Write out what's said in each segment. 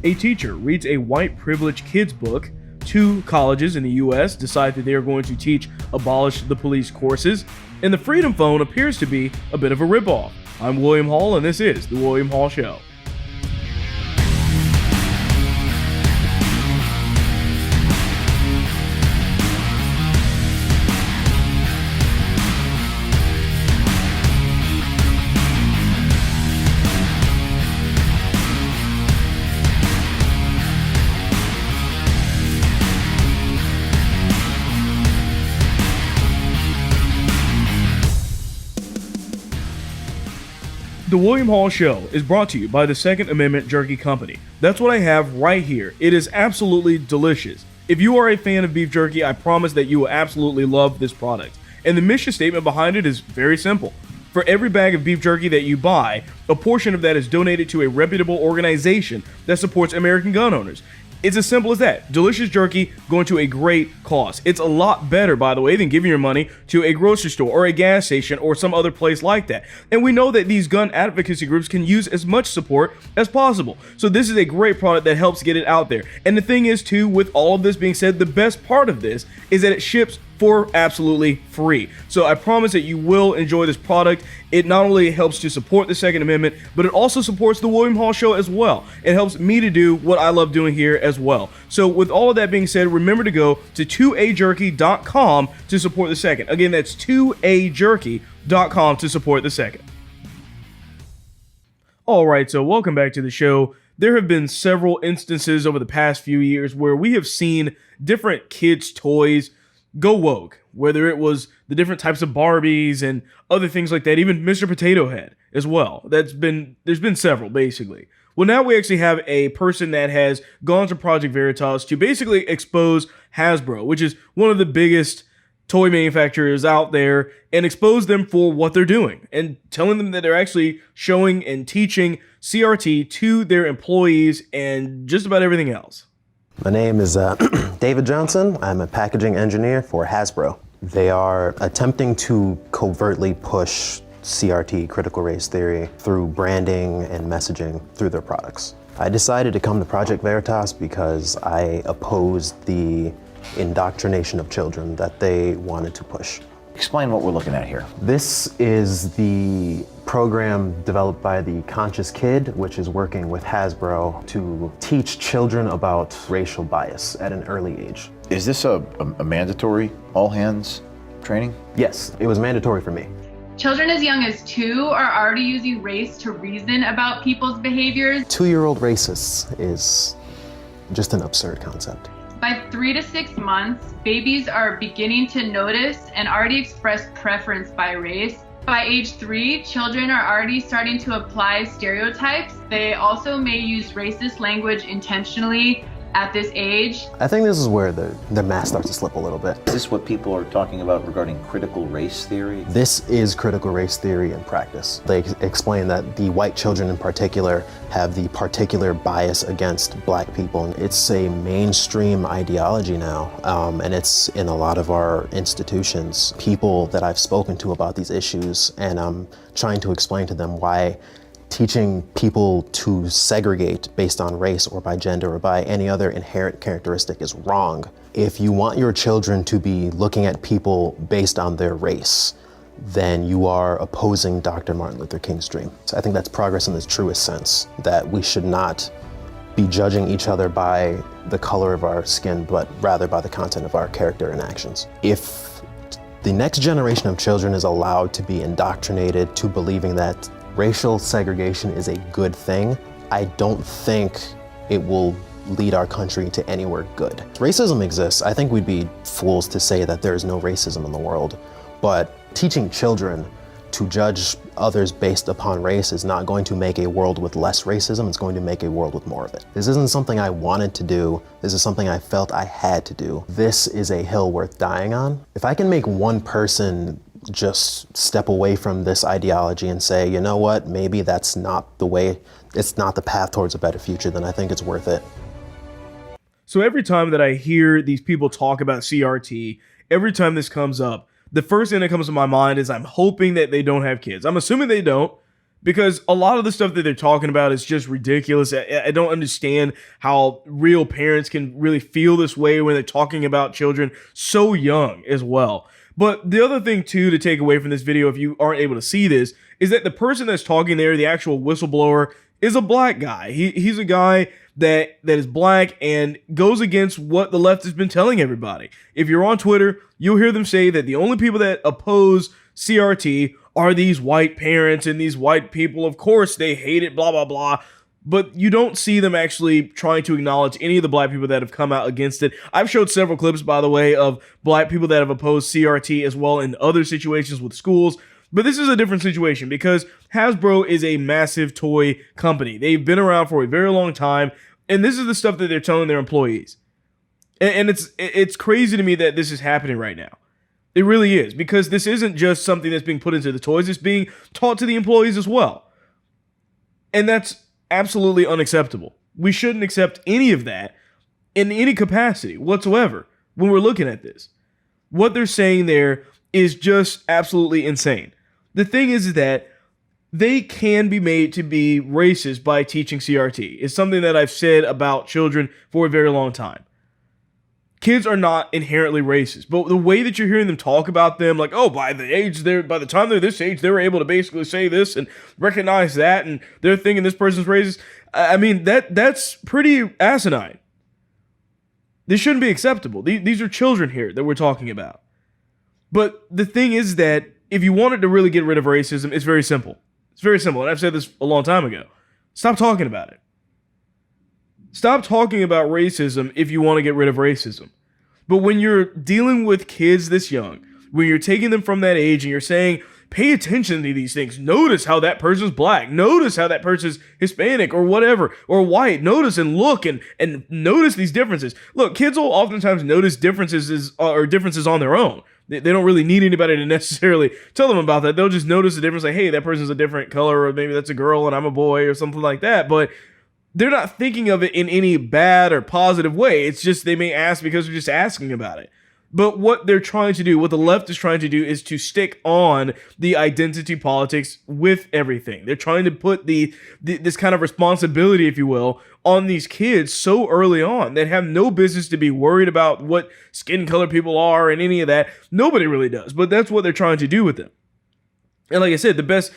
A teacher reads a white privileged kids book. 2 colleges in the US decide that they are going to teach Abolish the Police courses, and the Freedom Phone appears to be a bit of a ripoff. I'm William Hall, and this is The William Hall Show. The William Hall Show is brought to you by the Second Amendment Jerky Company. That's what I have right here. It is absolutely delicious. If you are a fan of beef jerky, I promise that you will absolutely love this product. And the mission statement behind it is very simple. For every bag of beef jerky that you buy, a portion of that is donated to a reputable organization that supports American gun owners. It's as simple as that. Delicious jerky going to a great cause. It's a lot better, by the way, than giving your money to a grocery store or a gas station or some other place like that. And we know that these gun advocacy groups can use as much support as possible. So this is a great product that helps get it out there. And the thing is, too, with all of this being said, the best part of this is that it ships for absolutely free. So I promise that you will enjoy this product. It not only helps to support the Second Amendment, but it also supports the William Hall Show as well. It helps me to do what I love doing here as well. So with all of that being said, remember to go to 2ajerky.com to support the Second. Again, that's 2ajerky.com to support the Second. All right, so welcome back to the show. There have been several instances over the past few years where we have seen different kids' toys go woke, whether it was the different types of Barbies and other things like that, even Mr. Potato Head as well. There's been several, basically. Well, now we actually have a person that has gone to Project Veritas to basically expose Hasbro, which is one of the biggest toy manufacturers out there, and expose them for what they're doing and telling them that they're actually showing and teaching CRT to their employees and just about everything else. My name is David Johnson. I'm a packaging engineer for Hasbro. They are attempting to covertly push CRT, critical race theory, through branding and messaging through their products. I decided to come to Project Veritas because I opposed the indoctrination of children that they wanted to push. Explain what we're looking at here. This is the program developed by the Conscious Kid, which is working with Hasbro to teach children about racial bias at an early age. Is this a mandatory all-hands training? Yes, it was mandatory for me. Children as young as 2 are already using race to reason about people's behaviors. 2-year-old racists is just an absurd concept. By 3 to 6 months, babies are beginning to notice and already express preference by race. By age 3, children are already starting to apply stereotypes. They also may use racist language intentionally at this age. I think this is where the mask starts to slip a little bit. Is this what people are talking about regarding critical race theory? This is critical race theory in practice. They explain that the white children in particular have the particular bias against black people. It's a mainstream ideology now, and it's in a lot of our institutions. People that I've spoken to about these issues, and I'm trying to explain to them why teaching people to segregate based on race or by gender or by any other inherent characteristic is wrong. If you want your children to be looking at people based on their race, then you are opposing Dr. Martin Luther King's dream. So I think that's progress in its truest sense, that we should not be judging each other by the color of our skin, but rather by the content of our character and actions. If the next generation of children is allowed to be indoctrinated to believing that racial segregation is a good thing, I don't think it will lead our country to anywhere good. Racism exists. I think we'd be fools to say that there is no racism in the world, but teaching children to judge others based upon race is not going to make a world with less racism, it's going to make a world with more of it. This isn't something I wanted to do, this is something I felt I had to do. This is a hill worth dying on. If I can make one person just step away from this ideology and say, you know what, maybe that's not the way, it's not the path towards a better future, then I think it's worth it. So every time that I hear these people talk about CRT, every time this comes up, the first thing that comes to my mind is I'm hoping that they don't have kids. I'm assuming they don't, because a lot of the stuff that they're talking about is just ridiculous. I don't understand how real parents can really feel this way when they're talking about children so young as well. But the other thing, too, to take away from this video, if you aren't able to see this, is that the person that's talking there, the actual whistleblower, is a black guy. He's a guy that is black and goes against what the left has been telling everybody. If you're on Twitter, you'll hear them say that the only people that oppose CRT are these white parents and these white people. Of course, they hate it, blah, blah, blah. But you don't see them actually trying to acknowledge any of the black people that have come out against it. I've showed several clips, by the way, of black people that have opposed CRT as well in other situations with schools. But this is a different situation because Hasbro is a massive toy company. They've been around for a very long time, and this is the stuff that they're telling their employees. And it's crazy to me that this is happening right now. It really is, because this isn't just something that's being put into the toys, it's being taught to the employees as well. And that's absolutely unacceptable. We shouldn't accept any of that in any capacity whatsoever when we're looking at this. What they're saying there is just absolutely insane. The thing is that they can be made to be racist by teaching CRT. It's something that I've said about children for a very long time. Kids are not inherently racist, but the way that you're hearing them talk about them, like, oh, by the time they're this age, they were able to basically say this and recognize that, and they're thinking this person's racist. I mean, that's pretty asinine. This shouldn't be acceptable. These are children here that we're talking about. But the thing is that if you wanted to really get rid of racism, it's very simple. It's very simple, and I've said this a long time ago. Stop talking about it. Stop talking about racism if you want to get rid of racism. But when you're dealing with kids this young, when you're taking them from that age and you're saying, pay attention to these things. Notice how that person's black. Notice how that person's Hispanic or whatever, or white. Notice and look and notice these differences. Look, kids will oftentimes notice differences on their own. They don't really need anybody to necessarily tell them about that. They'll just notice the difference, like, hey, that person's a different color, or maybe that's a girl and I'm a boy, or something like that. But they're not thinking of it in any bad or positive way. It's just they may ask because they're just asking about it. But what they're trying to do, what the left is trying to do, is to stick on the identity politics with everything. They're trying to put this kind of responsibility, if you will, on these kids so early on that have no business to be worried about what skin color people are and any of that. Nobody really does, but that's what they're trying to do with them. And like I said, the best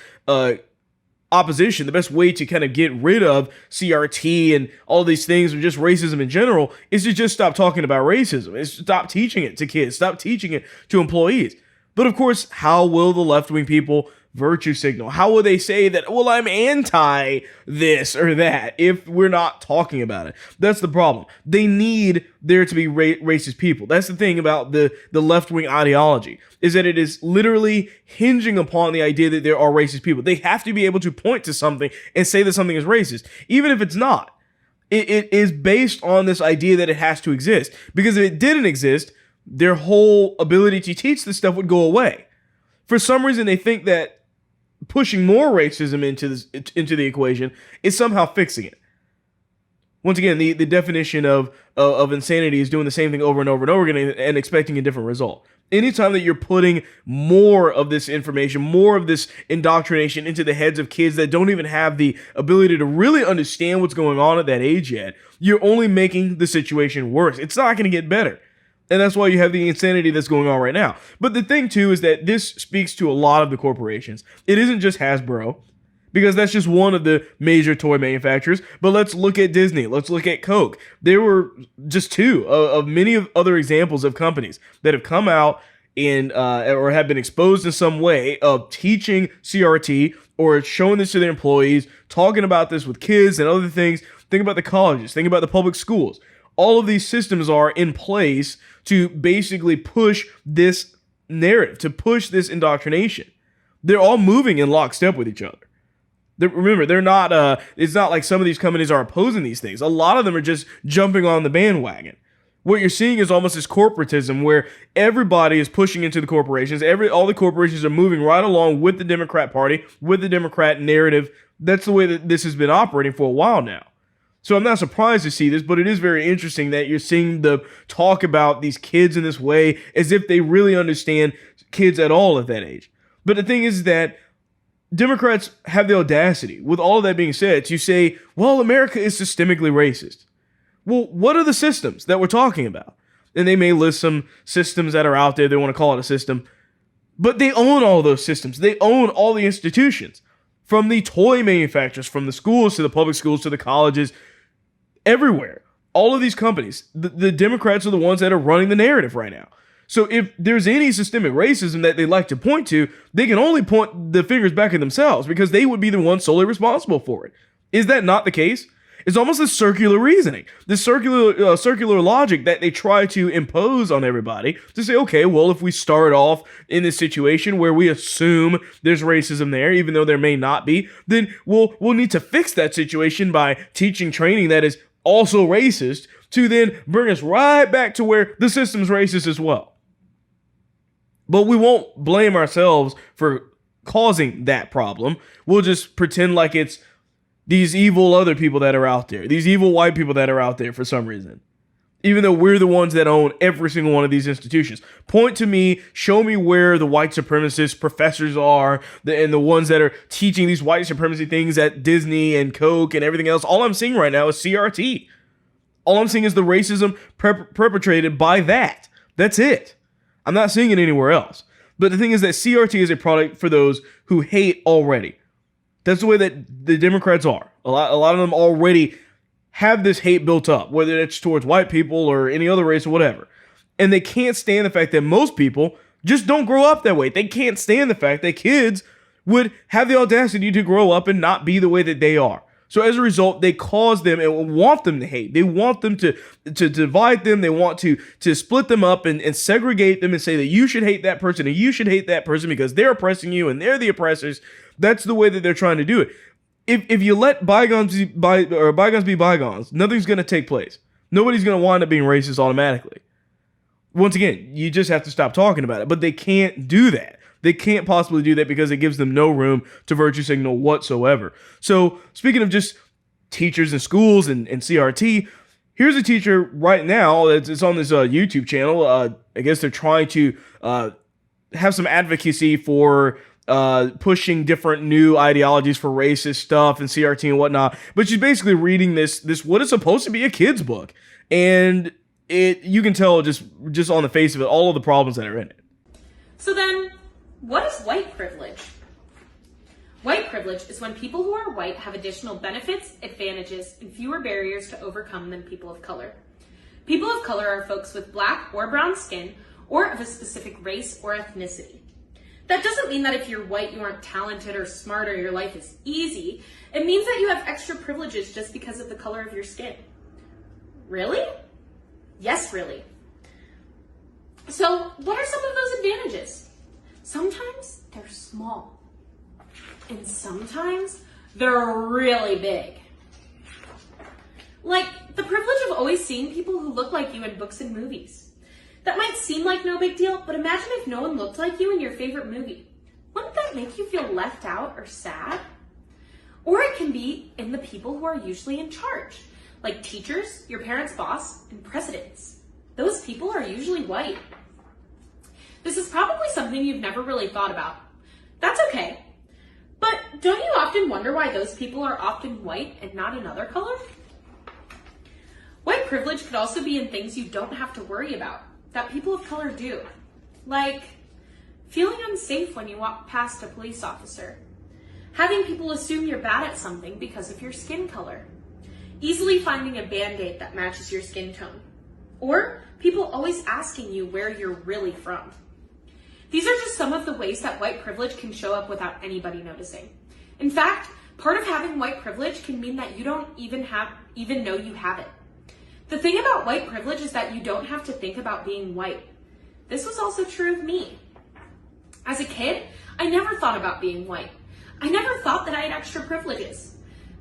opposition, the best way to kind of get rid of CRT and all these things, or just racism in general, is to just stop talking about racism. Is stop teaching it to kids, stop teaching it to employees. But of course, how will the left-wing people virtue signal? How will they say that, well, I'm anti this or that, if we're not talking about it? That's the problem. They need there to be racist people. That's the thing about the left-wing ideology, is that it is literally hinging upon the idea that there are racist people. They have to be able to point to something and say that something is racist, even if it's not. It is based on this idea that it has to exist, because if it didn't exist, their whole ability to teach this stuff would go away. For some reason, they think that pushing more racism into the equation is somehow fixing it. Once again, the definition of insanity is doing the same thing over and over and over again and expecting a different result. Anytime that you're putting more of this information, more of this indoctrination into the heads of kids that don't even have the ability to really understand what's going on at that age yet, you're only making the situation worse. It's not going to get better. And that's why you have the insanity that's going on right now. But the thing, too, is that this speaks to a lot of the corporations. It isn't just Hasbro, because that's just one of the major toy manufacturers. But let's look at Disney. Let's look at Coke. There were just two of many of other examples of companies that have come out and or have been exposed in some way of teaching CRT or showing this to their employees, talking about this with kids and other things. Think about the colleges. Think about the public schools. All of these systems are in place to basically push this narrative, to push this indoctrination. They're all moving in lockstep with each other. Remember, they're not. It's not like some of these companies are opposing these things. A lot of them are just jumping on the bandwagon. What you're seeing is almost this corporatism where everybody is pushing into the corporations. All the corporations are moving right along with the Democrat Party, with the Democrat narrative. That's the way that this has been operating for a while now. So I'm not surprised to see this, but it is very interesting that you're seeing the talk about these kids in this way as if they really understand kids at all at that age. But the thing is that Democrats have the audacity, with all of that being said, to say, well, America is systemically racist. Well, what are the systems that we're talking about? And they may list some systems that are out there. They want to call it a system. But they own all those systems. They own all the institutions. From the toy manufacturers, from the schools to the public schools to the colleges, everywhere. All of these companies, the Democrats are the ones that are running the narrative right now. So if there's any systemic racism that they like to point to, they can only point the fingers back at themselves because they would be the ones solely responsible for it. Is that not the case? It's almost this circular reasoning, this circular logic that they try to impose on everybody to say, okay, well, if we start off in this situation where we assume there's racism there, even though there may not be, then we'll need to fix that situation by teaching training that is also racist to then bring us right back to where the system's racist as well. But we won't blame ourselves for causing that problem. We'll just pretend like it's these evil other people that are out there, these evil white people that are out there for some reason, even though we're the ones that own every single one of these institutions. Point to me, show me where the white supremacist professors are, and the ones that are teaching these white supremacy things at Disney and Coke and everything else. All I'm seeing right now is CRT. All I'm seeing is the racism perpetrated by that. That's it. I'm not seeing it anywhere else. But the thing is that CRT is a product for those who hate already. That's the way that the Democrats are. A lot of them already have this hate built up, whether it's towards white people or any other race or whatever. And they can't stand the fact that most people just don't grow up that way. They can't stand the fact that kids would have the audacity to grow up and not be the way that they are. So as a result, they cause them and want them to hate. They want them to divide them. They want to split them up and segregate them and say that you should hate that person and you should hate that person because they're oppressing you and they're the oppressors. That's the way that they're trying to do it. If you let bygones be bygones, nothing's going to take place. Nobody's going to wind up being racist automatically. Once again, you just have to stop talking about it. But they can't do that. They can't possibly do that because it gives them no room to virtue signal whatsoever. So speaking of just teachers and schools and CRT, here's a teacher right now. It's on this YouTube channel. I guess they're trying to have some advocacy for pushing different new ideologies for racist stuff and CRT and whatnot. But she's basically reading this what is supposed to be a kid's book. And you can tell just on the face of it, all of the problems that are in it. So then, what is white privilege? White privilege is when people who are white have additional benefits, advantages, and fewer barriers to overcome than people of color. People of color are folks with black or brown skin or of a specific race or ethnicity. That doesn't mean that if you're white, you aren't talented or smart or your life is easy. It means that you have extra privileges just because of the color of your skin. Really? Yes, really. So what are some of those advantages? Sometimes they're small, and sometimes they're really big. Like the privilege of always seeing people who look like you in books and movies. That might seem like no big deal, but imagine if no one looked like you in your favorite movie. Wouldn't that make you feel left out or sad? Or it can be in the people who are usually in charge, like teachers, your parents' boss, and presidents. Those people are usually white. This is probably something you've never really thought about. That's okay. But don't you often wonder why those people are often white and not another color? White privilege could also be in things you don't have to worry about, that people of color do. Like feeling unsafe when you walk past a police officer. Having people assume you're bad at something because of your skin color. Easily finding a Band-Aid that matches your skin tone. Or people always asking you where you're really from. These are just some of the ways that white privilege can show up without anybody noticing. In fact, part of having white privilege can mean that you don't even know you have it. The thing about white privilege is that you don't have to think about being white. This was also true of me. As a kid, I never thought about being white. I never thought that I had extra privileges.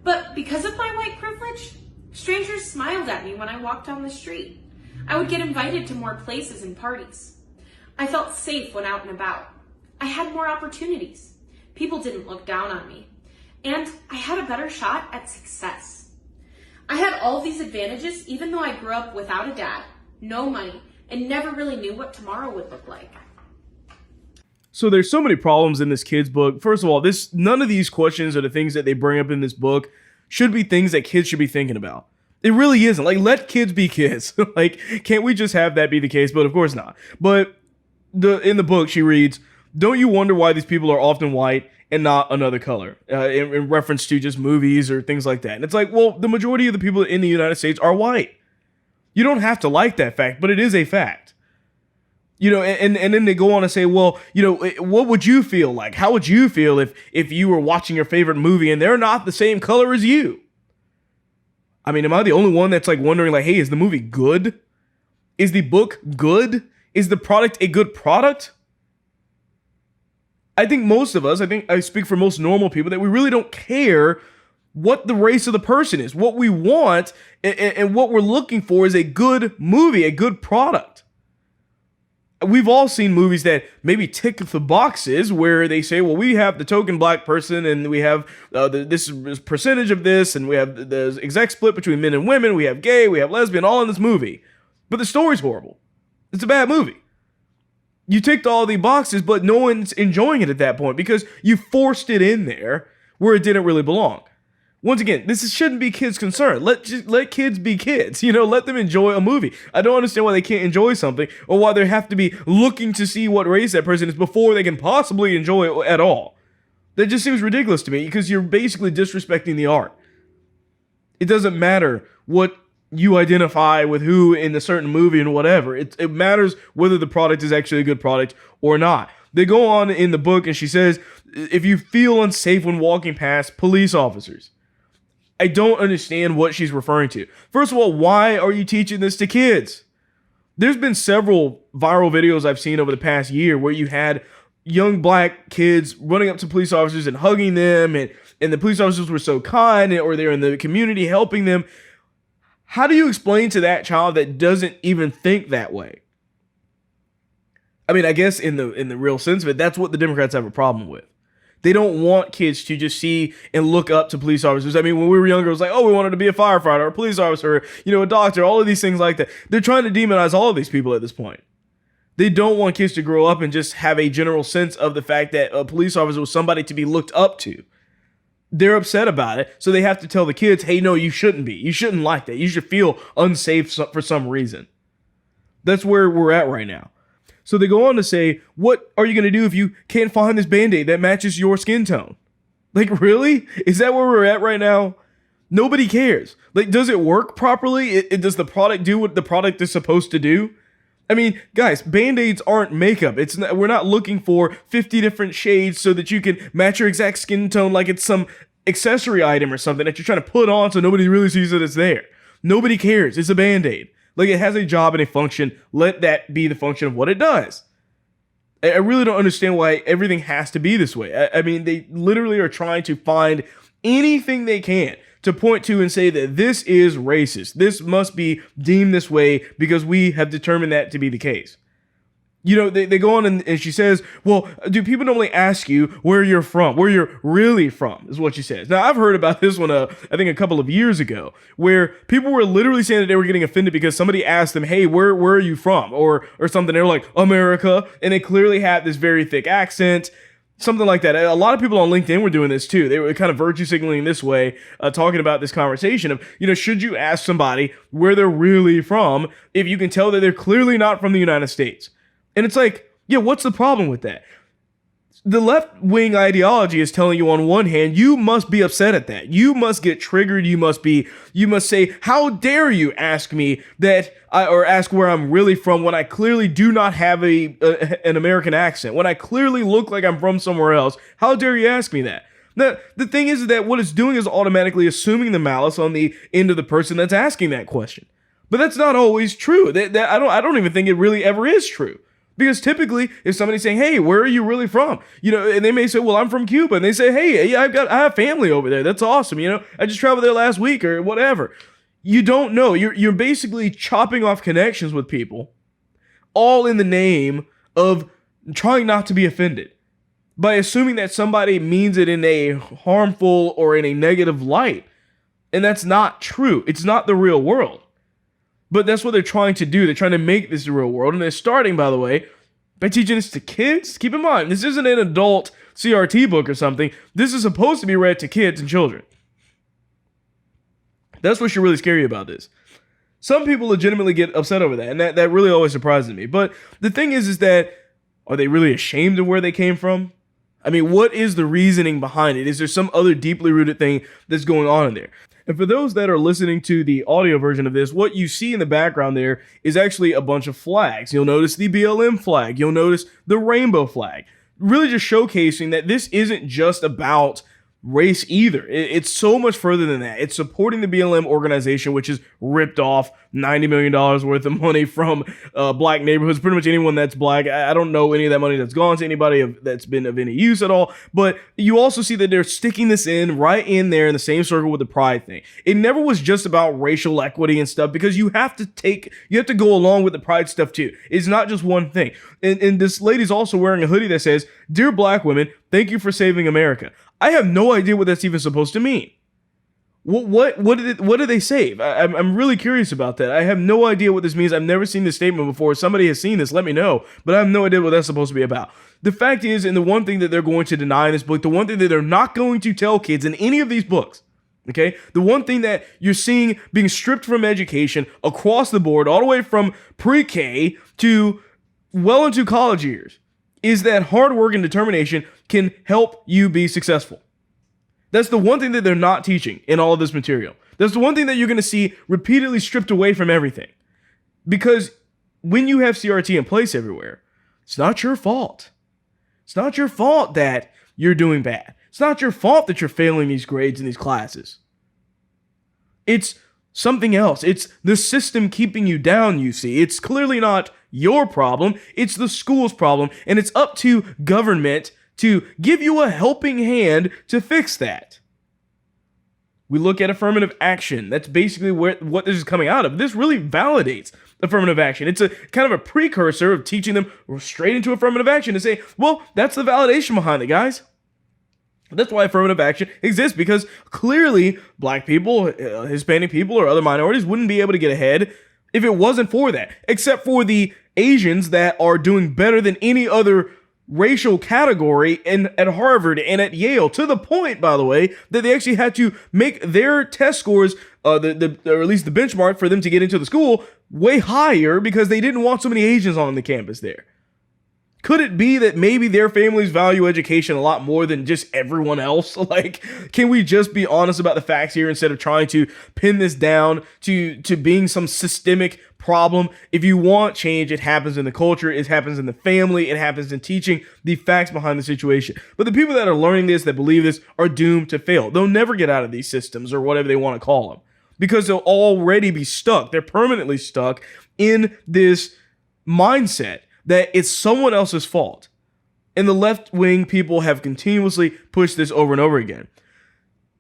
But because of my white privilege, strangers smiled at me when I walked down the street. I would get invited to more places and parties. I felt safe when out and about. I had more opportunities. People didn't look down on me. And I had a better shot at success. I had all these advantages even though I grew up without a dad, no money, and never really knew what tomorrow would look like. So there's so many problems in this kid's book. First of all, none of these questions or the things that they bring up in this book should be things that kids should be thinking about. It really isn't. Like, let kids be kids. Like, can't we just have that be the case? But of course not. But in the book, she reads, "Don't you wonder why these people are often white and not another color?" In reference to just movies or things like that. And it's like, well, the majority of the people in the United States are white. You don't have to like that fact, but it is a fact. You know, and then they go on to say, well, you know, what would you feel like? How would you feel if you were watching your favorite movie and they're not the same color as you? I mean, am I the only one that's like wondering, like, hey, is the movie good? Is the book good? Is the product a good product? I think most of us, I think I speak for most normal people, that we really don't care what the race of the person is. What we want and what we're looking for is a good movie, a good product. We've all seen movies that maybe tick the boxes where they say, well, we have the token black person and we have this percentage of this and we have the exact split between men and women. We have gay, we have lesbian, all in this movie. But the story's horrible. It's a bad movie. You ticked all the boxes, but no one's enjoying it at that point because you forced it in there where it didn't really belong. Once again, this shouldn't be kids' concern. Let kids be kids. You know, let them enjoy a movie. I don't understand why they can't enjoy something or why they have to be looking to see what race that person is before they can possibly enjoy it at all. That just seems ridiculous to me because you're basically disrespecting the art. It doesn't matter what you identify with who in a certain movie and whatever. It matters whether the product is actually a good product or not. They go on in the book and she says, if you feel unsafe when walking past police officers. I don't understand what she's referring to. First of all, why are you teaching this to kids? There's been several viral videos I've seen over the past year where you had young black kids running up to police officers and hugging them, and the police officers were so kind, or they're in the community helping them. How do you explain to that child that doesn't even think that way? I mean, I guess in the real sense of it, that's what the Democrats have a problem with. They don't want kids to just see and look up to police officers. I mean, when we were younger, it was like, oh, we wanted to be a firefighter or a police officer, you know, a doctor, all of these things like that. They're trying to demonize all of these people at this point. They don't want kids to grow up and just have a general sense of the fact that a police officer was somebody to be looked up to. They're upset about it, so they have to tell the kids, hey, no, you shouldn't be. You shouldn't like that. You should feel unsafe for some reason. That's where we're at right now. So they go on to say, what are you going to do if you can't find this Band-Aid that matches your skin tone? Like, really? Is that where we're at right now? Nobody cares. Like, does it work properly? Does the product do what the product is supposed to do? I mean, guys, Band-Aids aren't makeup. We're not looking for 50 different shades so that you can match your exact skin tone like it's some accessory item or something that you're trying to put on so nobody really sees that it's there. Nobody cares. It's a Band-Aid. Like, it has a job and a function. Let that be the function of what it does. I really don't understand why everything has to be this way. I mean, they literally are trying to find anything they can to point to and say that this is racist. This must be deemed this way because we have determined that to be the case. You know, they go on and she says, well, do people normally ask you where you're from, where you're really from, is what she says. Now, I've heard about this one, I think a couple of years ago, where people were literally saying that they were getting offended because somebody asked them, hey, where are you from? Or something. They were like, America. And they clearly had this very thick accent, something like that. A lot of people on LinkedIn were doing this too. They were kind of virtue signaling this way, talking about this conversation of, you know, should you ask somebody where they're really from if you can tell that they're clearly not from the United States? And it's like, yeah, what's the problem with that? The left-wing ideology is telling you on one hand, you must be upset at that. You must get triggered. You must say, how dare you ask me that, or ask where I'm really from when I clearly do not have an American accent, when I clearly look like I'm from somewhere else. How dare you ask me that? The thing is that what it's doing is automatically assuming the malice on the end of the person that's asking that question. But that's not always true. I don't even think it really ever is true. Because typically, if somebody's saying, hey, where are you really from? You know, and they may say, well, I'm from Cuba. And they say, hey, I have family over there. That's awesome. You know, I just traveled there last week or whatever. You don't know. You're basically chopping off connections with people, all in the name of trying not to be offended, by assuming that somebody means it in a harmful or in a negative light. And that's not true. It's not the real world. But that's what they're trying to do. They're trying to make this the real world. And they're starting, by the way, By teaching this to kids? Keep in mind, this isn't an adult CRT book or something. This is supposed to be read to kids and children. That's what's really scary about this. Some people legitimately get upset over that, and that really always surprises me. But the thing is that, are they really ashamed of where they came from? I mean, what is the reasoning behind it? Is there some other deeply rooted thing that's going on in there? And for those that are listening to the audio version of this, what you see in the background there is actually a bunch of flags. You'll notice the BLM flag. You'll notice the rainbow flag. Really just showcasing that this isn't just about race either. It's so much further than that. It's supporting the BLM organization, which has ripped off $90 million worth of money from black neighborhoods. Pretty much anyone that's black. I don't know any of that money that's gone to anybody that's been of any use at all. But you also see that they're sticking this in right in there in the same circle with the pride thing. It never was just about racial equity and stuff, because you have to go along with the pride stuff too. It's not just one thing. And this lady's also wearing a hoodie that says, "Dear Black women, thank you for saving America." I have no idea what that's even supposed to mean. What did they save? I'm really curious about that. I have no idea what this means. I've never seen this statement before. If somebody has seen this, let me know. But I have no idea what that's supposed to be about. The fact is, and the one thing that they're going to deny in this book, the one thing that they're not going to tell kids in any of these books, okay? The one thing that you're seeing being stripped from education across the board, all the way from pre-K to well into college years, is that hard work and determination can help you be successful. That's the one thing that they're not teaching in all of this material. That's the one thing that you're going to see repeatedly stripped away from everything. Because when you have CRT in place everywhere, it's not your fault. It's not your fault that you're doing bad. It's not your fault that you're failing these grades in these classes. It's something else. It's the system keeping you down, you see. It's clearly not your problem. It's the school's problem. And it's up to government to give you a helping hand to fix that. We look at affirmative action. That's basically what this is coming out of. This really validates affirmative action. It's a kind of a precursor of teaching them straight into affirmative action to say, well, that's the validation behind it, guys. That's why affirmative action exists, because clearly black people, Hispanic people, or other minorities wouldn't be able to get ahead if it wasn't for that, except for the Asians that are doing better than any other racial category at Harvard and at Yale, to the point, by the way, that they actually had to make their test scores, or at least the benchmark for them to get into the school, way higher because they didn't want so many Asians on the campus there. Could it be that maybe their families value education a lot more than just everyone else? Like, can we just be honest about the facts here instead of trying to pin this down to being some systemic problem? If you want change, it happens in the culture, it happens in the family, it happens in teaching the facts behind the situation. But the people that are learning this, that believe this, are doomed to fail. They'll never get out of these systems, or whatever they want to call them, because they'll already be stuck. They're permanently stuck in this mindset that it's someone else's fault. And the left-wing people have continuously pushed this over and over again.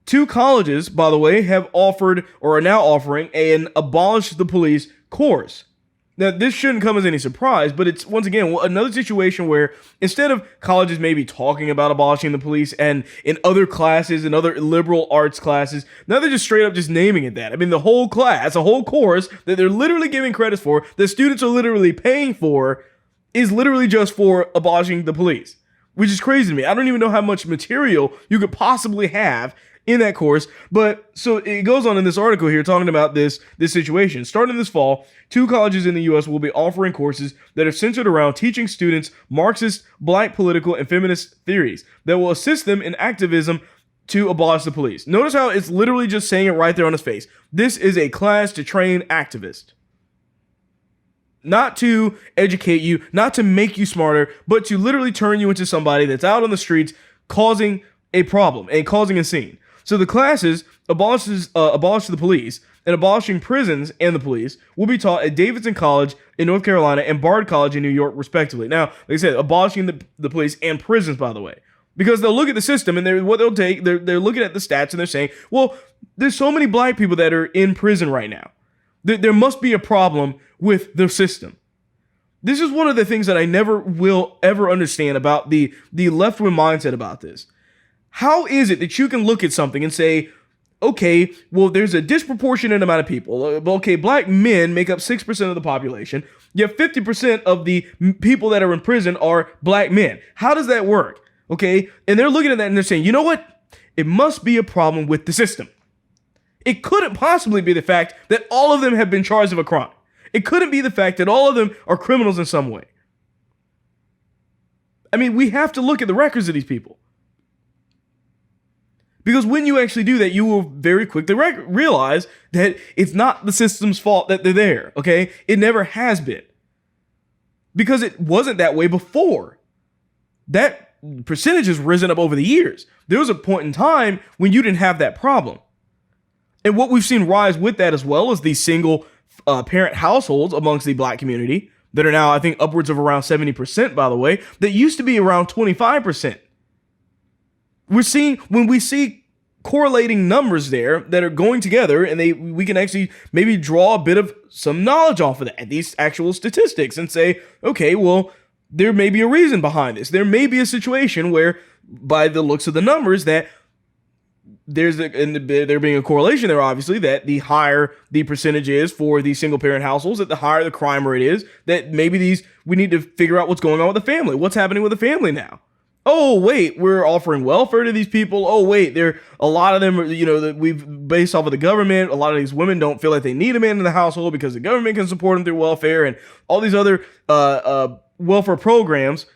2 colleges, by the way, have offered, or are now offering, an Abolish the Police course. Now, this shouldn't come as any surprise, but it's, once again, another situation where instead of colleges maybe talking about abolishing the police and in other classes and other liberal arts classes, now they're just straight up just naming it that. I mean, the whole class, a whole course that they're literally giving credits for, that students are literally paying for, is literally just for abolishing the police, which is crazy to me. I don't even know how much material you could possibly have in that course. But so it goes on in this article here talking about this situation. Starting this fall, 2 colleges in the U.S. will be offering courses that are centered around teaching students Marxist, black political, and feminist theories that will assist them in activism to abolish the police. Notice how it's literally just saying it right there on his face. This is a class to train activists. Not to educate you, not to make you smarter, but to literally turn you into somebody that's out on the streets causing a problem and causing a scene. So the classes, Abolish the Police and Abolishing Prisons and the Police, will be taught at Davidson College in North Carolina and Bard College in New York, respectively. Now, like I said, abolishing the police and prisons, by the way. Because they'll look at the system and they're looking at the stats and they're saying, well, there's so many black people that are in prison right now. There must be a problem with the system. This is one of the things that I never will ever understand about the left-wing mindset about this. How is it that you can look at something and say, okay, well, there's a disproportionate amount of people. Okay, black men make up 6% of the population. Yet 50% of the people that are in prison are black men. How does that work? Okay, and they're looking at that and they're saying, you know what? It must be a problem with the system. It couldn't possibly be the fact that all of them have been charged of a crime. It couldn't be the fact that all of them are criminals in some way. I mean, we have to look at the records of these people. Because when you actually do that, you will very quickly realize that it's not the system's fault that they're there, okay? It never has been. Because it wasn't that way before. That percentage has risen up over the years. There was a point in time when you didn't have that problem. And what we've seen rise with that as well is these single parent households amongst the black community that are now, I think, upwards of around 70%, by the way, that used to be around 25%. When we see correlating numbers there that are going together, and we can actually maybe draw a bit of some knowledge off of that, these actual statistics, and say, okay, well, there may be a reason behind this. There may be a situation where, by the looks of the numbers, that there being a correlation there, obviously, that the higher the percentage is for these single parent households, that the higher the crime rate is, that maybe we need to figure out what's going on with the family. What's happening with the family now? Oh, wait, we're offering welfare to these people. Oh, wait, a lot of them, that we've based off of the government. A lot of these women don't feel like they need a man in the household because the government can support them through welfare and all these other welfare programs.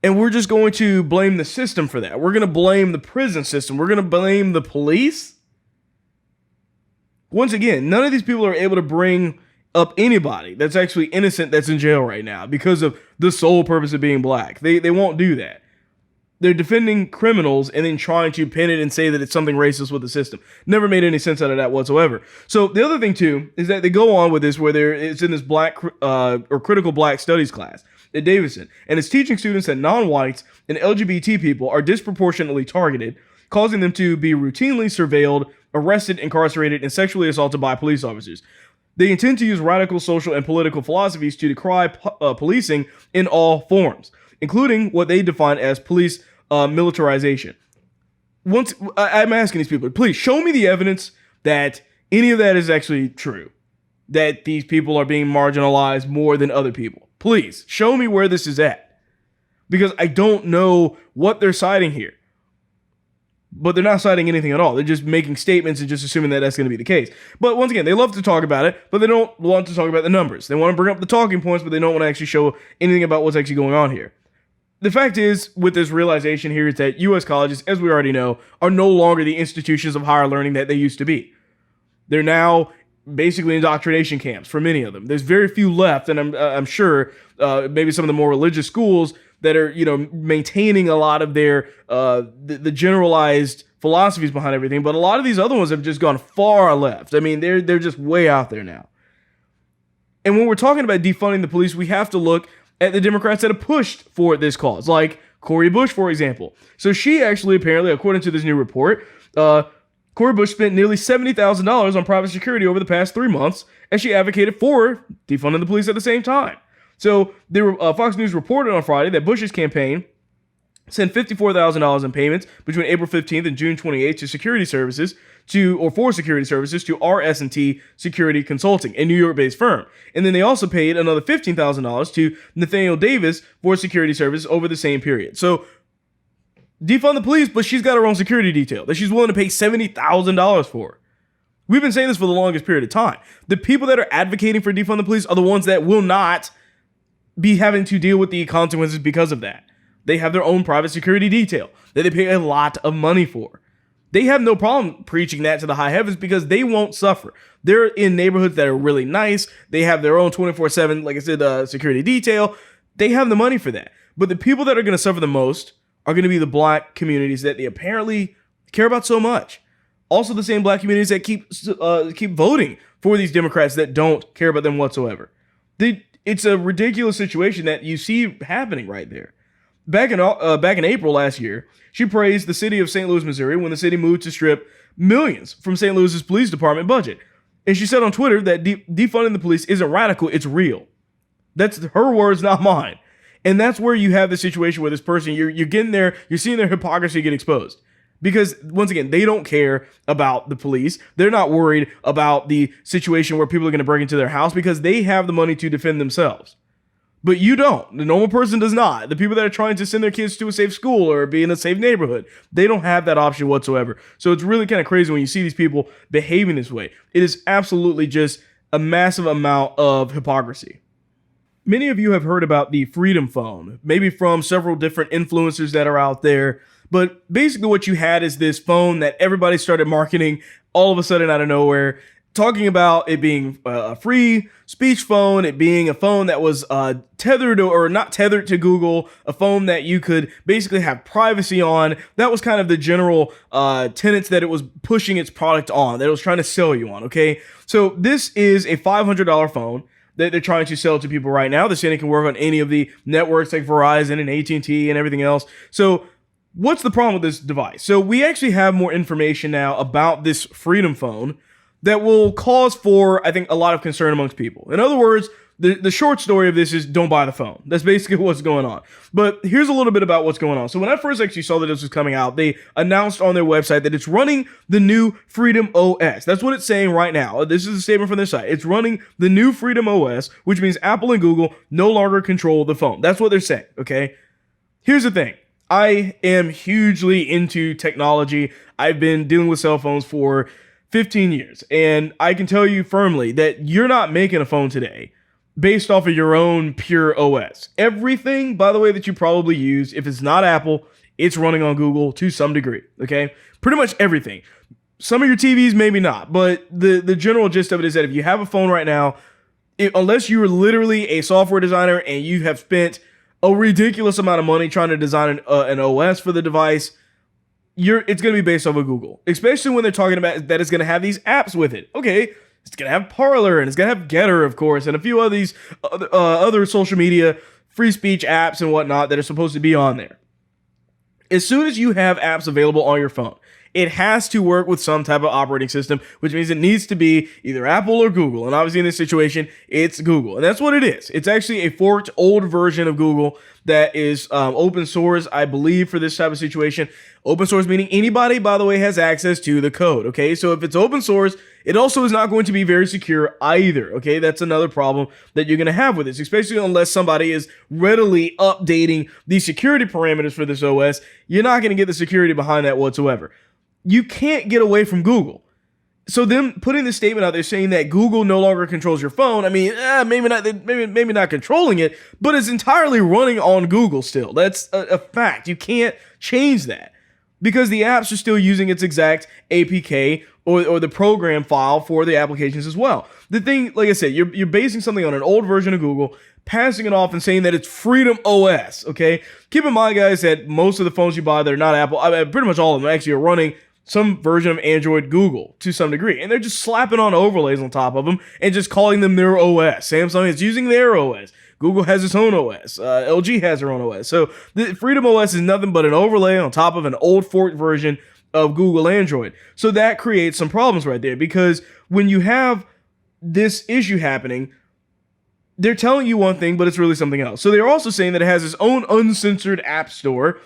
And we're just going to blame the system for that. We're going to blame the prison system. We're going to blame the police. Once again, none of these people are able to bring up anybody that's actually innocent that's in jail right now because of the sole purpose of being black. They won't do that. They're defending criminals and then trying to pin it and say that it's something racist with the system. Never made any sense out of that whatsoever. So the other thing, too, is that they go on with this where it's in this black or critical black studies class at Davidson, and it's teaching students that non-whites and LGBT people are disproportionately targeted, causing them to be routinely surveilled, arrested, incarcerated, and sexually assaulted by police officers. They intend to use radical social and political philosophies to decry policing in all forms, including what they define as police militarization. I'm asking these people, please show me the evidence that any of that is actually true, that these people are being marginalized more than other people. Please show me where this is at, because I don't know what they're citing here. But they're not citing anything at all. They're just making statements and just assuming that that's going to be the case. But once again, they love to talk about it, but they don't want to talk about the numbers. They want to bring up the talking points, but they don't want to actually show anything about what's actually going on here. The fact is, with this realization here, is that U.S. colleges, as we already know, are no longer the institutions of higher learning that they used to be. They're now basically indoctrination camps for many of them. There's very few left, and I'm sure maybe some of the more religious schools that are, maintaining a lot of their the generalized philosophies behind everything. But a lot of these other ones have just gone far left. I mean, they're just way out there now. And when we're talking about defunding the police, we have to look at the Democrats that have pushed for this cause, like Cori Bush, for example. So she actually, apparently, according to this new report, Cori Bush spent nearly $70,000 on private security over the past 3 months, and she advocated for defunding the police at the same time. So Fox News reported on Friday that Bush's campaign sent $54,000 in payments between April 15th and June 28th to security services to RS&T Security Consulting, a New York-based firm. And then they also paid another $15,000 to Nathaniel Davis for security service over the same period. So defund the police, but she's got her own security detail that she's willing to pay $70,000 for. We've been saying this for the longest period of time. The people that are advocating for defund the police are the ones that will not be having to deal with the consequences because of that. They have their own private security detail that they pay a lot of money for. They have no problem preaching that to the high heavens because they won't suffer. They're in neighborhoods that are really nice. They have their own 24/7, like I said, security detail. They have the money for that. But the people that are going to suffer the most are going to be the black communities that they apparently care about so much. Also, the same black communities that keep voting for these Democrats that don't care about them whatsoever. It's a ridiculous situation that you see happening right there. Back in April last year, she praised the city of St. Louis, Missouri, when the city moved to strip millions from St. Louis's police department budget. And she said on Twitter that defunding the police isn't radical, it's real. That's her words, not mine. And that's where you have the situation where this person, you're getting there, you're seeing their hypocrisy get exposed. Because once again, they don't care about the police. They're not worried about the situation where people are going to break into their house because they have the money to defend themselves. But you don't. The normal person does not. The people that are trying to send their kids to a safe school or be in a safe neighborhood, they don't have that option whatsoever. So it's really kind of crazy when you see these people behaving this way. It is absolutely just a massive amount of hypocrisy. Many of you have heard about the Freedom Phone, maybe from several different influencers that are out there. But basically what you had is this phone that everybody started marketing all of a sudden out of nowhere, talking about it being a free speech phone, it being a phone that was tethered or not tethered to Google, a phone that you could basically have privacy on. That was kind of the general tenets that it was pushing its product on, that it was trying to sell you on, okay? So this is a $500 phone that they're trying to sell to people right now. They're saying it can work on any of the networks like Verizon and AT&T and everything else. So what's the problem with this device? So we actually have more information now about this Freedom Phone that will cause for, I think, a lot of concern amongst people. In other words, the short story of this is don't buy the phone. That's basically what's going on. But here's a little bit about what's going on. So when I first actually saw that this was coming out, they announced on their website that it's running the new Freedom OS. That's what it's saying right now. This is a statement from their site. It's running the new Freedom OS, which means Apple and Google no longer control the phone. That's what they're saying, okay? Here's the thing. I am hugely into technology. I've been dealing with cell phones for 15 years, and I can tell you firmly that you're not making a phone today based off of your own pure OS. Everything, by the way, that you probably use, if it's not Apple, it's running on Google to some degree, okay? Pretty much everything. Some of your TVs, maybe not, but the general gist of it is that if you have a phone right now, unless you are literally a software designer and you have spent a ridiculous amount of money trying to design an OS for the device, it's going to be based off of Google, especially when they're talking about that it's going to have these apps with it. Okay, it's going to have Parler and it's going to have Getter, of course, and a few of these other social media free speech apps and whatnot that are supposed to be on there. As soon as you have apps available on your phone, it has to work with some type of operating system, which means it needs to be either Apple or Google. And obviously in this situation, it's Google. And that's what it is. It's actually a forked old version of Google that is open source, I believe, for this type of situation. Open source meaning anybody, by the way, has access to the code, okay? So if it's open source, it also is not going to be very secure either, okay? That's another problem that you're going to have with this, especially unless somebody is readily updating the security parameters for this OS. You're not going to get the security behind that whatsoever. You can't get away from Google. So them putting this statement out there saying that Google no longer controls your phone, I mean, maybe not controlling it, but it's entirely running on Google still. That's a fact. You can't change that because the apps are still using its exact APK or the program file for the applications as well. The thing, like I said, you're basing something on an old version of Google, passing it off and saying that it's Freedom OS, okay? Keep in mind, guys, that most of the phones you buy that are not Apple, pretty much all of them actually are running some version of Android Google to some degree. And they're just slapping on overlays on top of them and just calling them their OS. Samsung is using their OS. Google has its own OS. LG has their own OS. So the Freedom OS is nothing but an overlay on top of an old forked version of Google Android. So that creates some problems right there because when you have this issue happening, they're telling you one thing, but it's really something else. So they're also saying that it has its own uncensored app store.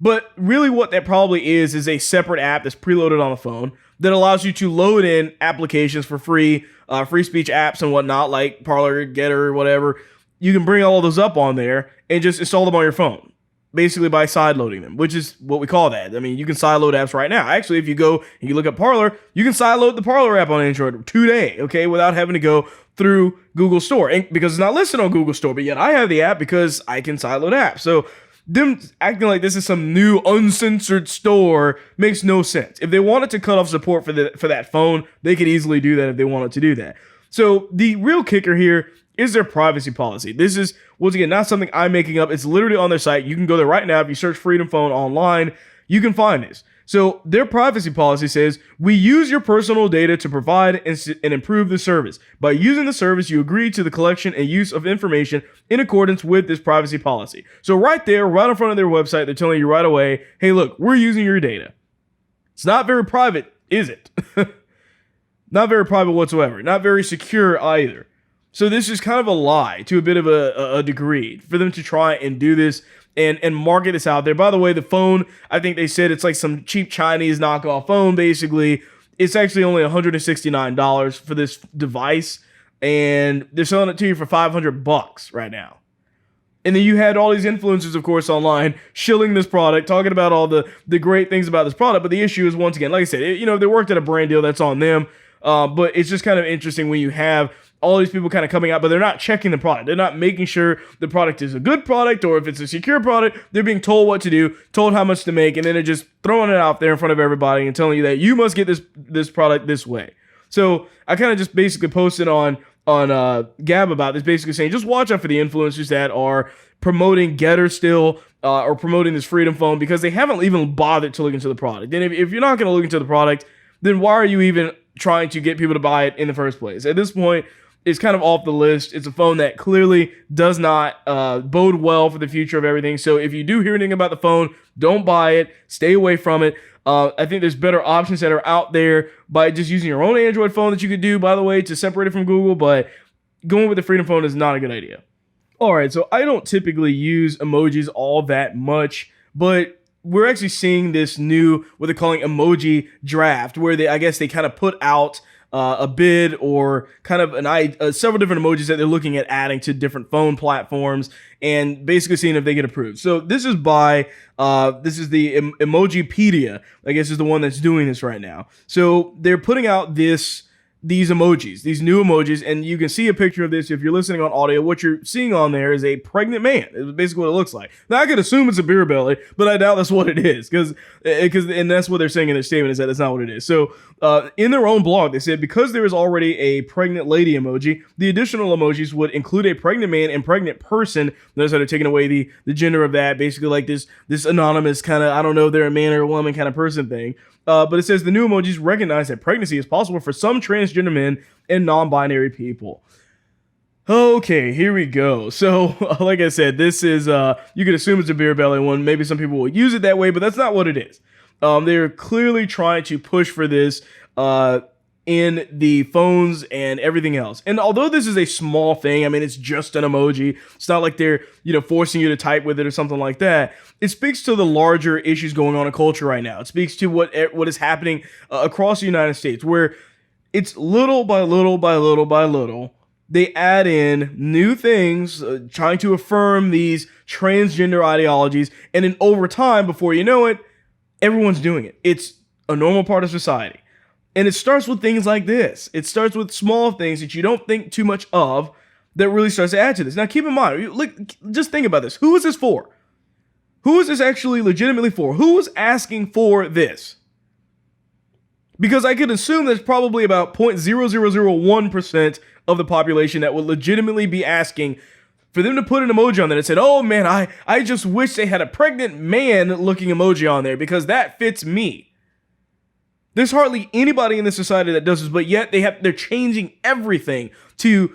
But really what that probably is a separate app that's preloaded on the phone that allows you to load in applications for free speech apps and whatnot, like Parler, Getter, whatever. You can bring all of those up on there and just install them on your phone, basically by sideloading them, which is what we call that. I mean, you can sideload apps right now. Actually, if you go and you look at Parler, you can sideload the Parler app on Android today, okay, without having to go through Google Store. And because it's not listed on Google Store, but yet I have the app because I can sideload apps. So them acting like this is some new uncensored store makes no sense. If they wanted to cut off support for that phone, they could easily do that if they wanted to do that. So the real kicker here is their privacy policy. This is, once again, not something I'm making up. It's literally on their site. You can go there right now. If you search Freedom Phone online, you can find this. So their privacy policy says, we use your personal data to provide and improve the service. By using the service, you agree to the collection and use of information in accordance with this privacy policy. So right there, right in front of their website, they're telling you right away, hey, look, we're using your data. It's not very private, is it? Not very private whatsoever. Not very secure either. So this is kind of a lie to a bit of a degree for them to try and do this and market this out there. By the way, the phone, I think they said it's like some cheap Chinese knockoff phone, basically. It's actually only $169 for this device, and they're selling it to you for $500 right now. And then you had all these influencers, of course, online shilling this product, talking about all the great things about this product. But the issue is, once again, like I said, they worked at a brand deal, that's on them. But it's just kind of interesting when you have all these people kind of coming out, but they're not checking the product. They're not making sure the product is a good product, or if it's a secure product. They're being told what to do, told how much to make, and then they're just throwing it out there in front of everybody and telling you that you must get this product this way. So I kind of just basically posted on Gab about this, basically saying just watch out for the influencers that are promoting Getter still, or promoting this Freedom Phone, because they haven't even bothered to look into the product. And if you're not going to look into the product, then why are you even trying to get people to buy it in the first place? At this point, it's kind of off the list. It's a phone that clearly does not bode well for the future of everything. So if you do hear anything about the phone, don't buy it. Stay away from it. I think there's better options that are out there by just using your own Android phone that you could do, by the way, to separate it from Google. But going with the Freedom Phone is not a good idea. All right, so I don't typically use emojis all that much, but we're actually seeing this new, what they're calling emoji draft, where I guess they kind of put out a bid, or kind of several different emojis that they're looking at adding to different phone platforms, and basically seeing if they get approved. So this is this is the Emojipedia, I guess, is the one that's doing this right now. So they're putting out these emojis, these new emojis, and you can see a picture of this if you're listening on audio. What you're seeing on there is a pregnant man. It's basically what it looks like. Now, I could assume it's a beer belly, but I doubt that's what it is, because that's what they're saying in their statement, is that it's not what it is. So in their own blog, they said, because there is already a pregnant lady emoji, the additional emojis would include a pregnant man and pregnant person. Notice how they're taking away the gender of that, basically like this anonymous kind of, I don't know if they're a man or a woman kind of person thing. But it says the new emojis recognize that pregnancy is possible for some transgender men and non-binary people. Okay, here we go. So, like I said, this is, you could assume it's a beer belly one. Maybe some people will use it that way, but that's not what it is. They're clearly trying to push for this in the phones and everything else. And although this is a small thing, I mean, it's just an emoji. It's not like they're, forcing you to type with it or something like that. It speaks to the larger issues going on in culture right now. It speaks to what is happening across the United States, where it's little by little by little by little, they add in new things, trying to affirm these transgender ideologies. And then over time, before you know it, everyone's doing it. It's a normal part of society. And it starts with things like this. It starts with small things that you don't think too much of that really starts to add to this. Now, keep in mind, just think about this. Who is this for? Who is this actually legitimately for? Who is asking for this? Because I could assume there's probably about 0.0001% of the population that would legitimately be asking for them to put an emoji on there that said, oh man, I just wish they had a pregnant man looking emoji on there because that fits me. There's hardly anybody in this society that does this, but yet they're changing everything to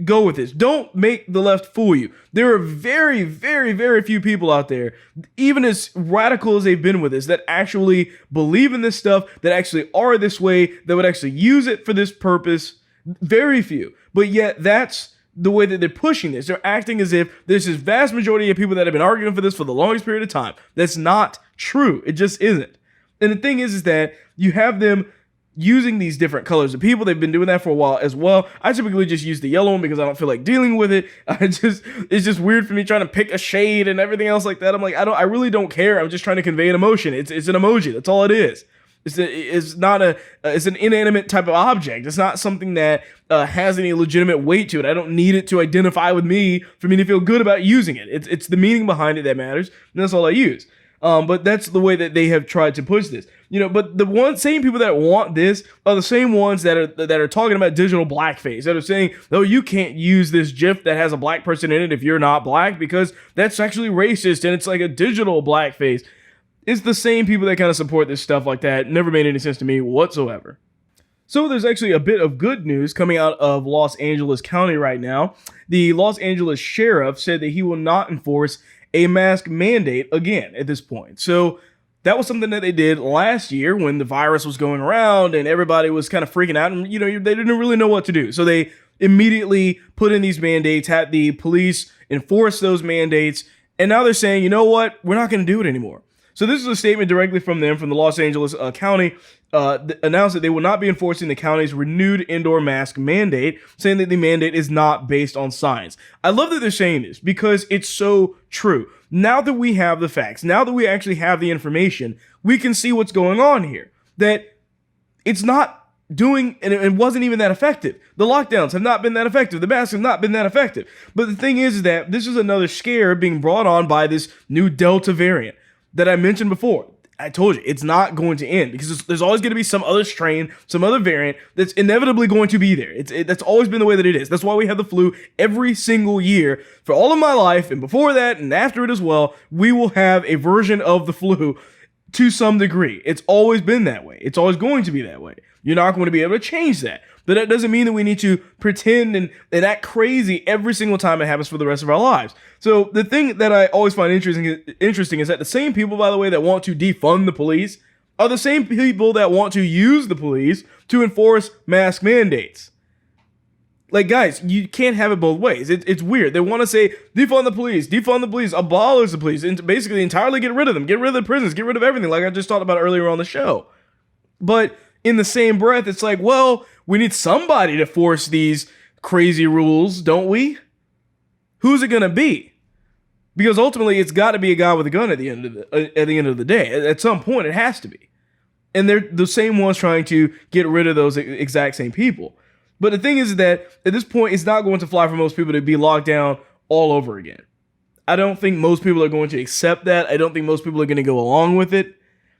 go with this. Don't make the left fool you. There are very, very, very few people out there, even as radical as they've been with this, that actually believe in this stuff, that actually are this way, that would actually use it for this purpose. Very few. But yet that's the way that they're pushing this. They're acting as if there's this vast majority of people that have been arguing for this for the longest period of time. That's not true. It just isn't. And the thing is that you have them using these different colors of people. They've been doing that for a while as well. I typically just use the yellow one because I don't feel like dealing with it. It's just weird for me trying to pick a shade and everything else like that. I'm like, I really don't care. I'm just trying to convey an emotion. It's an emoji. That's all it is. It's an inanimate type of object. It's not something that has any legitimate weight to it. I don't need it to identify with me for me to feel good about using it. It's the meaning behind it that matters, and that's all I use. But that's the way that they have tried to push this, but the same people that want this are the same ones that are talking about digital blackface, that are saying, oh, you can't use this GIF that has a black person in it if you're not black because that's actually racist and it's like a digital blackface. It's the same people that kind of support this stuff like that. It never made any sense to me whatsoever. So there's actually a bit of good news coming out of Los Angeles County right now. The Los Angeles sheriff said that he will not enforce a mask mandate again at this point. So that was something that they did last year when the virus was going around and everybody was kind of freaking out and, they didn't really know what to do. So they immediately put in these mandates, had the police enforce those mandates, And now they're saying, you know what? We're not going to do it anymore. So this is a statement directly from them, from the Los Angeles County, announced that they will not be enforcing the county's renewed indoor mask mandate, saying that the mandate is not based on science. I love that they're saying this because it's so true. Now that we have the facts, now that we actually have the information, we can see what's going on here. That it's not doing, and it wasn't even that effective. The lockdowns have not been that effective. The masks have not been that effective. But the thing is that this is another scare being brought on by this new Delta variant that I mentioned before. I told you, it's not going to end because there's always going to be some other strain, some other variant that's inevitably going to be there. That's always been the way that it is. That's why we have the flu every single year for all of my life, and before that and after it as well, we will have a version of the flu to some degree. It's always been that way. It's always going to be that way. You're not going to be able to change that. But that doesn't mean that we need to pretend and act crazy every single time it happens for the rest of our lives. So the thing that I always find interesting is that the same people, by the way, that want to defund the police are the same people that want to use the police to enforce mask mandates. Like, guys, you can't have it both ways. It's weird. They want to say, defund the police, abolish the police, and basically entirely get rid of them, get rid of the prisons, get rid of everything, like I just talked about earlier on the show. But in the same breath, it's like, well, we need somebody to force these crazy rules, don't we? Who's it going to be? Because ultimately, it's got to be a guy with a gun at the end of the day. At some point, it has to be. And they're the same ones trying to get rid of those exact same people. But the thing is that at this point, it's not going to fly for most people to be locked down all over again. I don't think most people are going to accept that. I don't think most people are going to go along with it.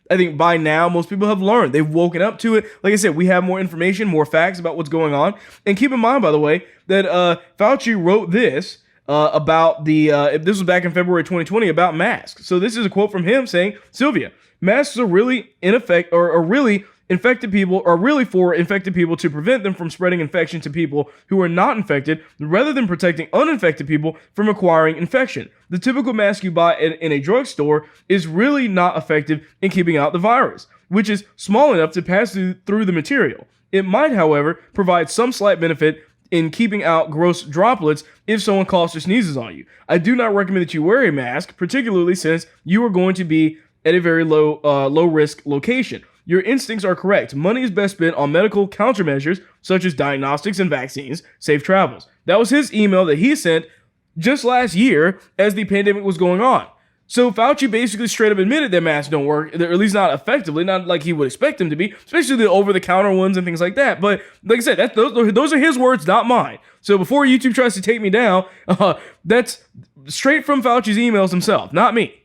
I think by now, most people have learned. They've woken up to it. Like I said, we have more information, more facts about what's going on. And keep in mind, by the way, that Fauci wrote this about this was back in February 2020 about masks. So this is a quote from him saying, Sylvia, masks are really infected people are really for infected people to prevent them from spreading infection to people who are not infected, rather than protecting uninfected people from acquiring infection. The typical mask you buy in a drugstore is really not effective in keeping out the virus, which is small enough to pass through the material. It might, however, provide some slight benefit in keeping out gross droplets if someone coughs or sneezes on you. I do not recommend that you wear a mask, particularly since you are going to be at a very low risk location. Your instincts are correct. Money is best spent on medical countermeasures such as diagnostics and vaccines. Safe travels. That was his email that he sent just last year as the pandemic was going on. So Fauci basically straight up admitted that masks don't work, or at least not effectively, not like he would expect them to be, especially the over-the-counter ones and things like that. But like I said, those are his words, not mine. So before YouTube tries to take me down, that's straight from Fauci's emails himself, not me.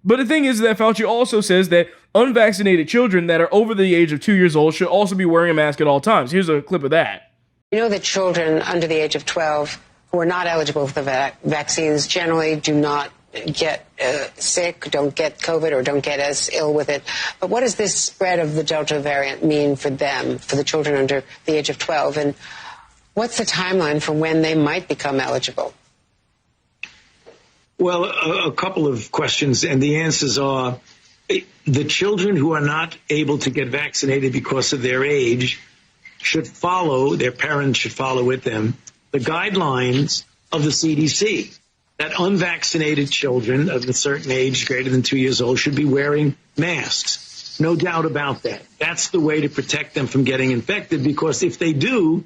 But the thing is that Fauci also says that unvaccinated children that are over the age of 2 years old should also be wearing a mask at all times. Here's a clip of that. You know that children under the age of 12 who are not eligible for the vaccines generally do not get sick, don't get COVID, or don't get as ill with it. But what does this spread of the Delta variant mean for them, for the children under the age of 12? And what's the timeline for when they might become eligible? Well, a couple of questions, and the answers are the children who are not able to get vaccinated because of their age should follow, their parents should follow with them, the guidelines of the CDC, that unvaccinated children of a certain age, greater than 2 years old, should be wearing masks. No doubt about that. That's the way to protect them from getting infected, because if they do,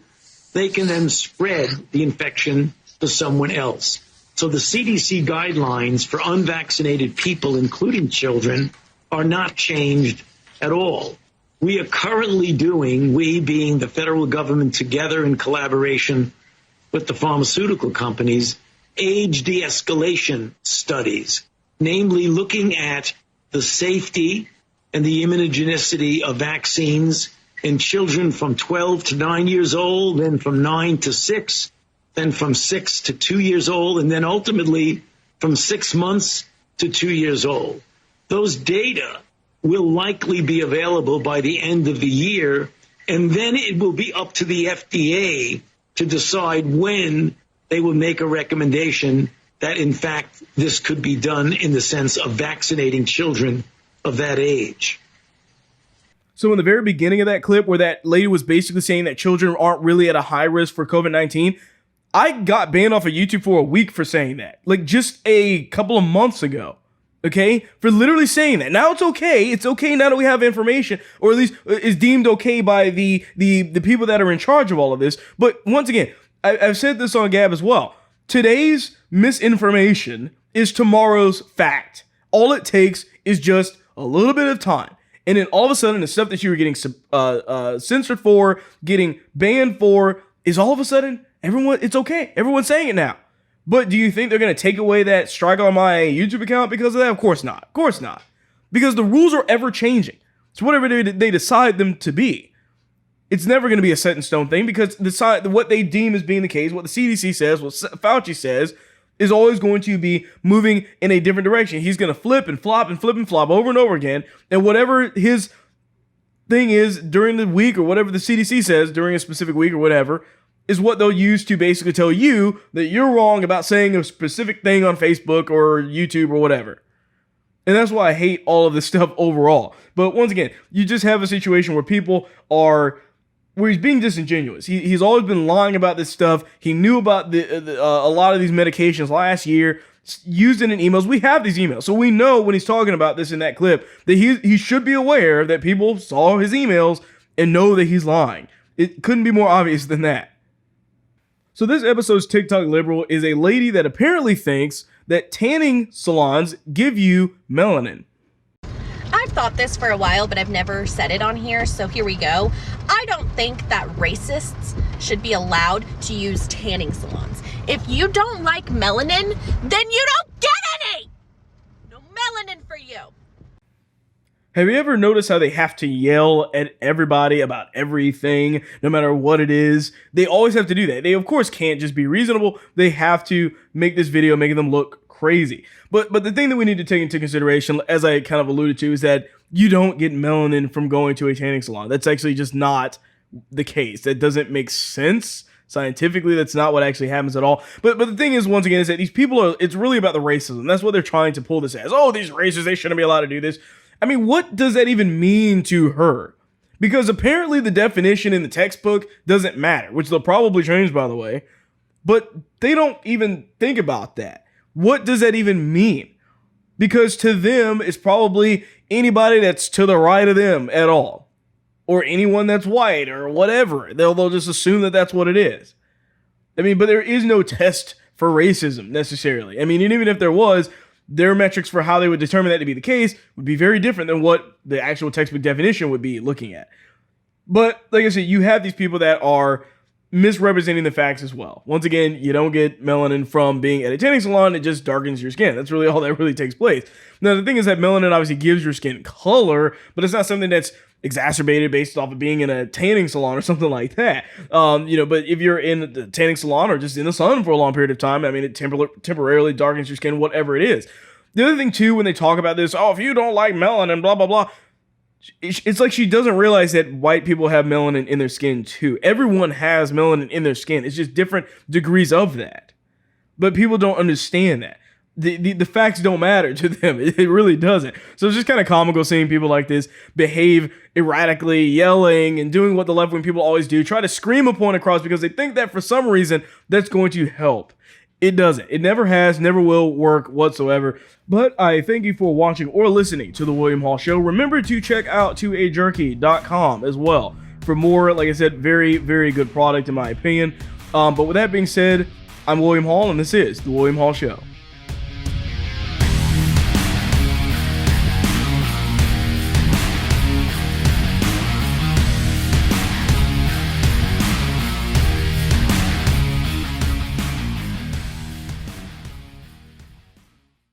they can then spread the infection to someone else. So the CDC guidelines for unvaccinated people, including children, are not changed at all. We are currently doing, we being the federal government together in collaboration with the pharmaceutical companies, age de-escalation studies, namely looking at the safety and the immunogenicity of vaccines in children from 12 to 9 years old, then from 9 to 6, then from 6 to 2 years old, and then ultimately from 6 months to 2 years old. Those data will likely be available by the end of the year, and then it will be up to the FDA to decide when they will make a recommendation that, in fact, this could be done in the sense of vaccinating children of that age. So in the very beginning of that clip where that lady was basically saying that children aren't really at a high risk for COVID-19, I got banned off of YouTube for a week for saying that. Like just a couple of months ago. Okay? For literally saying that. Now it's okay. It's okay now that we have information, or at least is deemed okay by the people that are in charge of all of this. But once again, I've said this on Gab as well. Today's misinformation is tomorrow's fact. All it takes is just a little bit of time. And then all of a sudden, the stuff that you were getting censored for, getting banned for, is all of a sudden, it's okay. Everyone's saying it now. But do you think they're going to take away that strike on my YouTube account because of that? Of course not. Of course not. Because the rules are ever changing. It's whatever they decide them to be. It's never going to be a set in stone thing, because what they deem as being the case, what the CDC says, what Fauci says, is always going to be moving in a different direction. He's going to flip and flop and flip and flop over and over again. And whatever his thing is during the week, or whatever the CDC says during a specific week or whatever, is what they'll use to basically tell you that you're wrong about saying a specific thing on Facebook or YouTube or whatever. And that's why I hate all of this stuff overall. But once again, you just have a situation where where he's being disingenuous. He's always been lying about this stuff. He knew about a lot of these medications last year, used it in emails. We have these emails, so we know when he's talking about this in that clip that he should be aware that people saw his emails and know that he's lying. It couldn't be more obvious than that. So this episode's TikTok liberal is a lady that apparently thinks that tanning salons give you melanin. I've thought this for a while, but I've never said it on here, so here we go. I don't think that racists should be allowed to use tanning salons. If you don't like melanin, then you don't get any! No melanin for you! Have you ever noticed how they have to yell at everybody about everything, no matter what it is? They always have to do that. They, of course, can't just be reasonable. They have to make this video making them look crazy. But the thing that we need to take into consideration, as I kind of alluded to, is that you don't get melanin from going to a tanning salon. That's actually just not the case. That doesn't make sense. Scientifically, that's not what actually happens at all. But the thing is, once again, is that these people it's really about the racism. That's what they're trying to pull this as. Oh, these racists, they shouldn't be allowed to do this. I mean, what does that even mean to her? Because apparently the definition in the textbook doesn't matter, which they'll probably change, by the way. But they don't even think about that. What does that even mean? Because to them, it's probably anybody that's to the right of them at all. Or anyone that's white or whatever. They'll just assume that that's what it is. I mean, but there is no test for racism necessarily. I mean, and even if there was, their metrics for how they would determine that to be the case would be very different than what the actual textbook definition would be looking at. But like I said, you have these people that are misrepresenting the facts as well. Once again, you don't get melanin from being at a tanning salon. It just darkens your skin. That's really all that really takes place. Now, the thing is that melanin obviously gives your skin color, but it's not something that's exacerbated based off of being in a tanning salon or something like that. But if you're in the tanning salon or just in the sun for a long period of time, I mean, it temporarily darkens your skin, whatever it is. The other thing too, when they talk about this, oh, if you don't like melanin, blah, blah, blah, it's like she doesn't realize that white people have melanin in their skin too. Everyone has melanin in their skin. It's just different degrees of that. But people don't understand that. The facts don't matter to them. It really doesn't. So it's just kind of comical seeing people like this behave erratically, yelling and doing what the left-wing people always do, try to scream a point across because they think that for some reason that's going to help. It doesn't. It never has, never will work whatsoever. But I thank you for watching or listening to The William Hall Show. Remember to check out toajerky.com as well for more, like I said, very, very good product in my opinion. But with that being said, I'm William Hall and this is The William Hall Show.